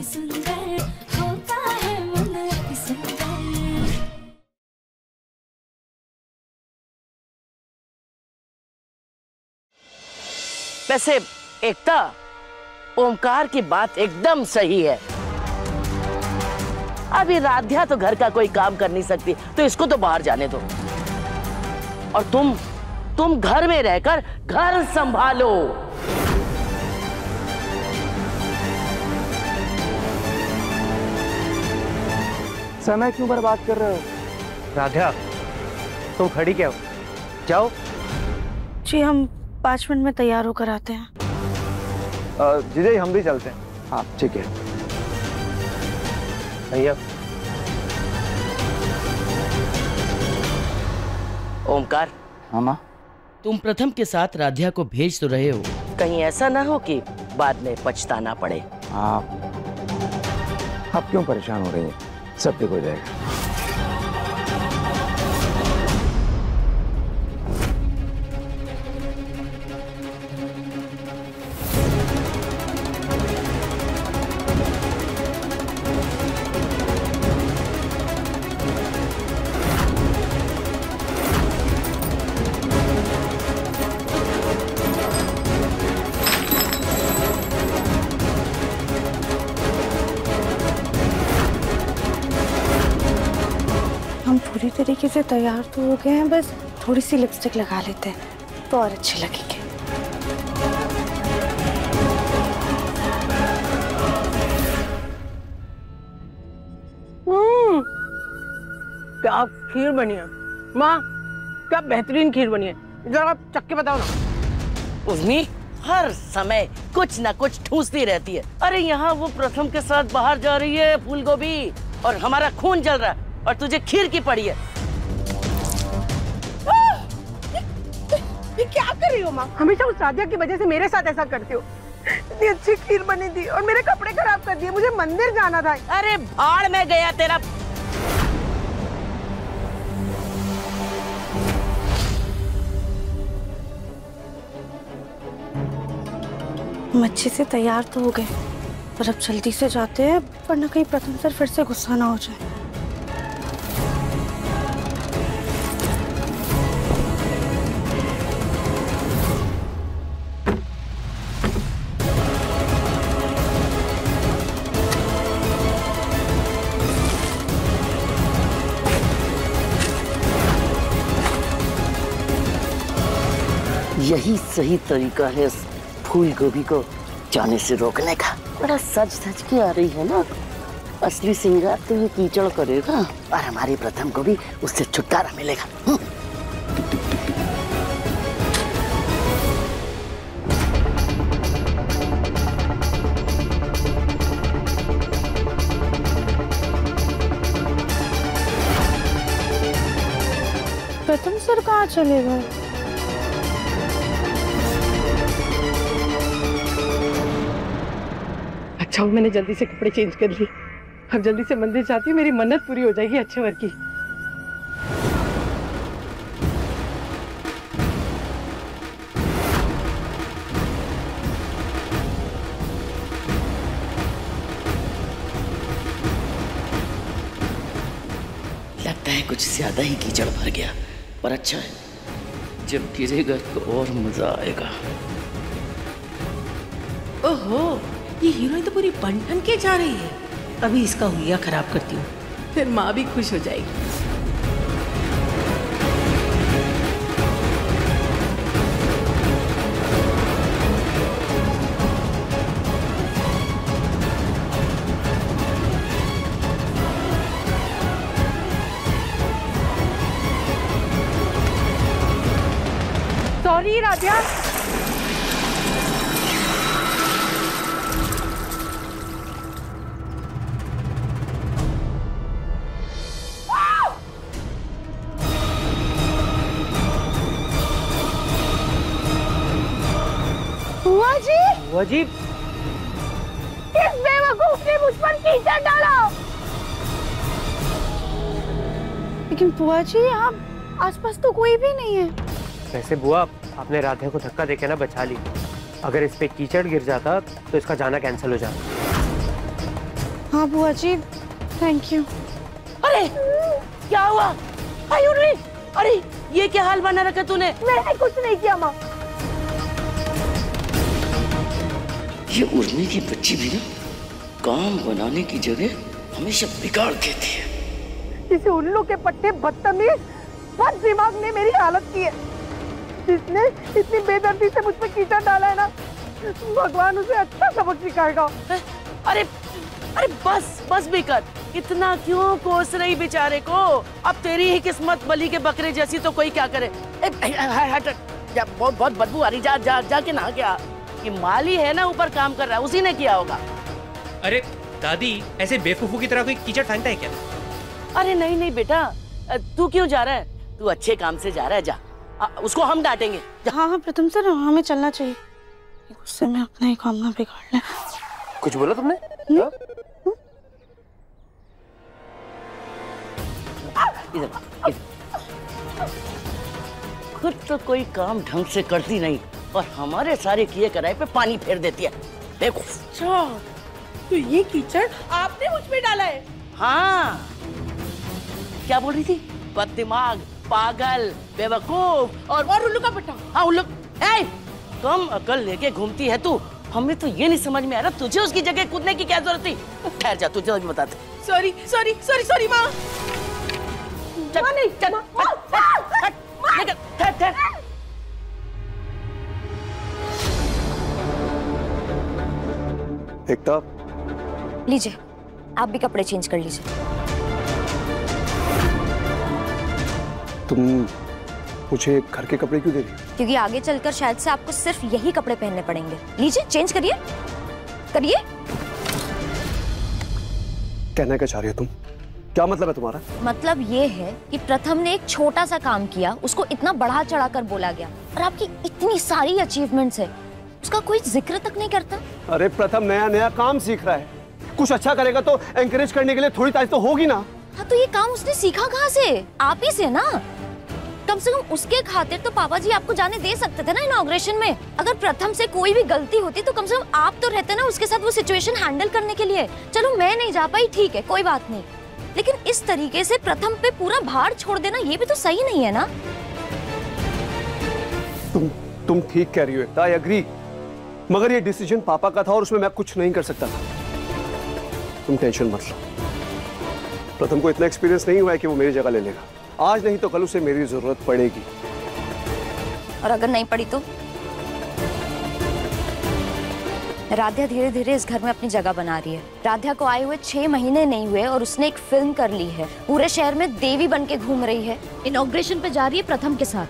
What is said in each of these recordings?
अति सुंदर होता है मन अति सुंदर। वैसे एकता, ओमकार की बात एकदम सही है। अभी राध्या तो घर का कोई काम कर नहीं सकती, तो इसको तो बाहर जाने दो। और तुम घर में रहकर घर संभालो। समय क्यों बर्बाद कर रहे हो? राध्या, तुम खड़ी क्या हो? जाओ। जी हम 5 मिनट में तैयार होकर आते हैं। जीजा हम भी चलते हैं। हाँ ठीक है भैया। ओमकार। हाँ माँ। तुम प्रथम के साथ राध्या को भेज तो रहे हो, कहीं ऐसा ना हो कि बाद में पछताना पड़े। आप क्यों परेशान हो रही हैं? सब ठीक हो जाएगा। पूरी तरीके से तैयार तो हो गए हैं, बस थोड़ी सी लिपस्टिक लगा लेते हैं तो और अच्छे लगेंगे। क्या खीर बनी है माँ, क्या बेहतरीन खीर बनी है। जरा चख के बताओ ना। उर्मी हर समय कुछ ना कुछ ठूसती रहती है। अरे यहाँ वो प्रथम के साथ बाहर जा रही है फूल गोभी, और हमारा खून जल रहा है, और तुझे खीर की पड़ी है। ये क्या कर रही हो माँ? हमेशा उस राध्या की वजह से मेरे साथ ऐसा करती हो। इतनी अच्छी खीर बनी थी और मेरे कपड़े खराब कर दिए। मुझे मंदिर जाना था। अरे भाड़ में गया तेरा। हम अच्छे से तैयार तो हो गए, पर अब जल्दी से जाते हैं, वरना कहीं प्रथम सर फिर से गुस्सा ना हो जाए। यही सही तरीका है इस फूल गोभी को जाने से रोकने का। बड़ा सज धज के आ रही है ना, असली सिंगार तो ये कीचड़ करेगा, और हमारी प्रथम को भी उससे छुटकारा मिलेगा। प्रथम सर कहाँ चले गए? अच्छा मैंने जल्दी से कपड़े चेंज कर लिए। अब जल्दी से मंदिर जाती हूँ, मेरी मन्नत पूरी हो जाएगी अच्छे वर की। लगता है कुछ ज्यादा ही कीचड़ भर गया, पर अच्छा है, जब गिरेगा तो और मजा आएगा। ओहो, ये हीरोइन तो पूरी बन के जा रही है। अभी इसका हुलिया खराब करती हूँ, फिर माँ भी खुश हो जाएगी। सॉरी राध्या। बुआ जी, इस बेवकूफ ने मुझ पर कीचड़ डाला। लेकिन बुआ जी यहाँ आसपास तो कोई भी नहीं है। वैसे बुआ, आपने राधा को धक्का देके ना बचा ली। अगर इस पे कीचड़ गिर जाता तो इसका जाना कैंसिल हो जाता। हाँ बुआ जी, थैंक यू। अरे क्या हुआ? आई उर्मी, अरे ये क्या हाल बना रखा तूने? मैंने कुछ नहीं किया माँ। ये उर्मी की बच्ची भी ना काम बनाने की जगह हमेशा बिगाड़ देती है। जिसे उल्लू के पट्टे बदतमीज बद दिमाग ने मेरी हालत की है, जिसने इतनी बेदर्दी से मुझ पे कीचड़ डाला है ना, भगवान उसे अच्छा सबक सिखाएगा। अरे अरे बस बस बेकर, इतना क्यों कोस रही बेचारे को? अब तेरी ही किस्मत बलि के बकरे जैसी, तो कोई क्या करे। हट, बहुत बहुत बदबू आ रही, जा जा जाके नहा के आ। ये माली है ना ऊपर काम कर रहा है, उसी ने किया होगा। अरे दादी, ऐसे बेवकूफों की तरह कोई कीचड़ फेंकता है क्या? अरे नहीं नहीं बेटा, तू क्यों जा रहा है? तू अच्छे काम से जा रहा है, जा। उसको हम डांटेंगे। हाँ हाँ प्रथम सर, हमें चलना चाहिए। गुस्से में अपना ही काम ना बिगाड़ ले। कुछ बोला तुमने? इधर खुद तो कोई काम ढंग से करती नहीं और हमारे सारे किए कराए पे पानी फेर देती है। देखो। अच्छा, तो ये कीचड़ आपने मुझ पे डाला है? हाँ, क्या बोल रही थी? बददिमाग, पागल, बेवकूफ और उल्लू का पट्टा। हाँ उल्लू। कम अकल लेके घूमती है तू। हमें तो ये नहीं समझ में आ रहा तुझे उसकी जगह कूदने की क्या जरूरत थी? ठहर जा, तुझे अभी बताते। सॉरी सॉरी सॉरी सॉरी माँ। चल नहीं, चल ठहर ठहर। एकता, लीजिए, आप भी कपड़े चेंज कर लीजिए। तुम मुझे घर के कपड़े क्यों दे रही? क्योंकि आगे चलकर शायद से आपको सिर्फ यही कपड़े पहनने पड़ेंगे। लीजिए, चेंज करिए करिए। कहना क्या चाह रही हो तुम? क्या मतलब है तुम्हारा? मतलब ये है कि प्रथम ने एक छोटा सा काम किया, उसको इतना बढ़ा चढ़ा कर बोला गया, और आपकी इतनी सारी अचीवमेंट्स है, उसका कोई जिक्र तक नहीं करता। अरे प्रथम नया नया काम सीख रहा है, कुछ अच्छा करेगा तो एंकरेज करने के लिए थोड़ी तारीफ तो होगी ना। हाँ, तो ये काम उसने सीखा कहाँ से? आप ही से ना। कम से कम उसके खातिर तो पापा जी आपको जाने दे सकते थे ना इनॉग्रेशन में। अगर प्रथम से कोई भी गलती होती तो कम से कम आप तो रहते ना उसके साथ वो सिचुएशन हैंडल करने के लिए। चलो मैं नहीं जा पाई, ठीक है, कोई बात नहीं, लेकिन इस तरीके से प्रथम पे पूरा भार छोड़ देना ये भी तो सही नहीं है ना। तुम ठीक कह रही हो एकता, आई एग्री, मगर ये डिसीजन पापा का था और उसमें मैं कुछ नहीं कर सकता था। तुम टेंशन मत लो, प्रथम को इतना एक्सपीरियंस नहीं हुआ है कि वो मेरी जगह ले लेगा। आज नहीं तो कल उसे मेरी जरूरत पड़ेगी। और अगर नहीं पड़ी तो? राध्या धीरे धीरे इस घर में अपनी जगह बना रही है। राध्या को आए हुए 6 महीने नहीं हुए और उसने एक फिल्म कर ली है, पूरे शहर में देवी बन के घूम रही है, इनॉग्रेशन पे जा रही है प्रथम के साथ,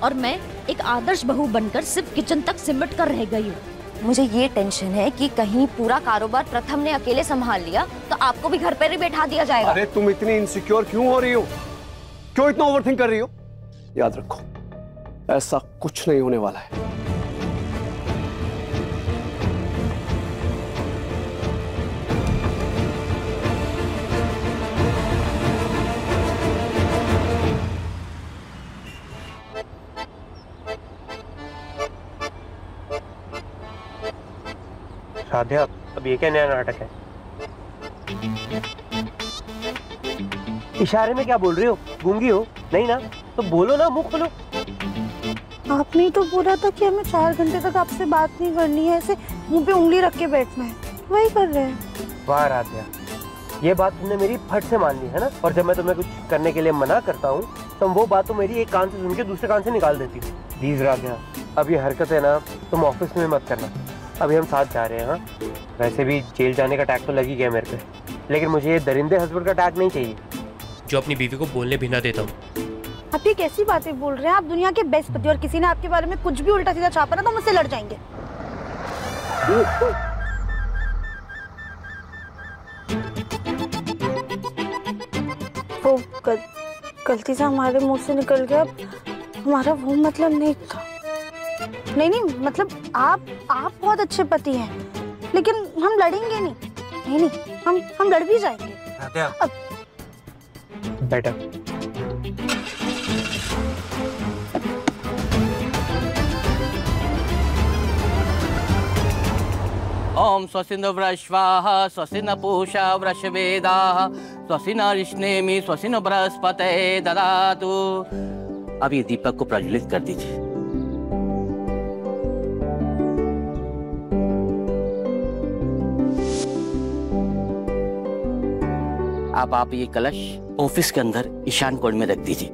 और मैं एक आदर्श बहू बनकर सिर्फ किचन तक सिमट कर रह गई हूँ। मुझे ये टेंशन है कि कहीं पूरा कारोबार प्रथम ने अकेले संभाल लिया तो आपको भी घर पर ही बैठा दिया जाएगा। अरे तुम इतनी इनसिक्योर क्यों हो रही हो? क्यों इतना ओवरथिंक कर रही हो? याद रखो, ऐसा कुछ नहीं होने वाला है। राध्या, अब ये क्या नया नाटक है? इशारे में क्या बोल रही हो? गूंगी हो? नहीं ना, तो बोलो ना, मुंह खोलो। आपने ही तो बोला था कि हमें 4 घंटे तक आपसे बात नहीं करनी है, ऐसे मुंह पे उंगली रख के बैठना है, वही कर रहे हैं। वाह राध्या, ये बात तुमने मेरी फट से मान ली है ना। और जब मैं तुम्हें कुछ करने के लिए मना करता हूँ तो वो बात तो मेरी एक कान से सुन के दूसरे कान से निकाल देती हूँ। प्लीज राध्या, अब ये हरकत है ना तुम ऑफिस में मत करना। अभी हम साथ जा रहे हैं। हाँ, वैसे भी जेल जाने का टैग तो लग ही गया मेरे पे, लेकिन मुझे ये दरिंदे हस्बैंड का टैग नहीं चाहिए जो अपनी बीवी को बोलने भी ना देता हूँ। आप ये कैसी बातें बोल रहे हैं? आप दुनिया के बेस्ट पति, और किसी ने आपके बारे में कुछ भी उल्टा सीधा छापा ना तो मुझसे लड़ जाएंगे। वो गलती से हमारे मुंह से निकल गया, हमारा वो मतलब नहीं था। नहीं नहीं, मतलब आप बहुत अच्छे पति हैं, लेकिन हम लड़ेंगे नहीं। नहीं नहीं, हम लड़ भी जाएंगे। बेटा, ओम स्वस्ति न वृश्वाः स्वस्ति न पूषा वृषवेदाः स्वस्ति न रिष्णेमि स्वस्ति न बृहस्पते ददातु। अब ये दीपक को प्रज्वलित कर दीजिए। अब आप ये कलश ऑफिस के अंदर ईशान कोण में रख दीजिए।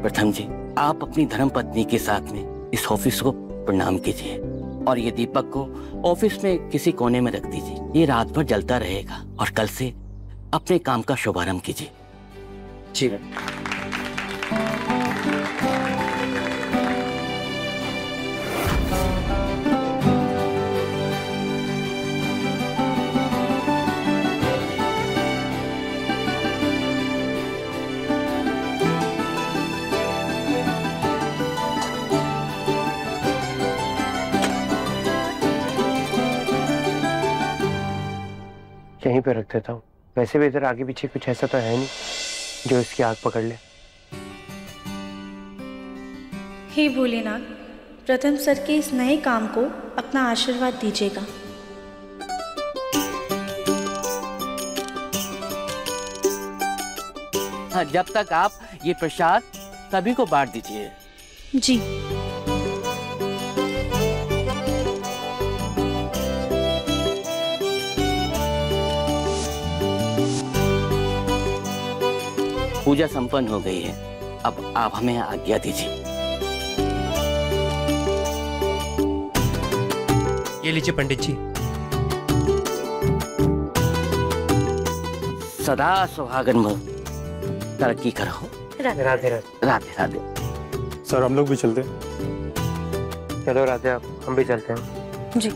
प्रथम जी, आप अपनी धर्म पत्नी के साथ में इस ऑफिस को प्रणाम कीजिए और ये दीपक को ऑफिस में किसी कोने में रख दीजिए। ये रात भर जलता रहेगा और कल से अपने काम का शुभारंभ कीजिए। ठीक है। यहीं पे रख देता हूँ। वैसे भी इधर आगे पीछे कुछ ऐसा तो है नहीं जो इसकी आग पकड़ ले। हे भोलेनाथ, प्रथम सर के इस नए काम को अपना आशीर्वाद दीजिएगा। हाँ, जब तक आप ये प्रसाद सभी को बांट दीजिए। जी। पूजा संपन्न हो गई है, अब आप हमें आज्ञा दीजिए। ये लीजिए पंडित जी। सदा सुहागन भव, तरक्की करो। राधे राधे। राधे राधे। सर हम लोग भी चलते। चलो राधे, हम भी चलते हैं। जी।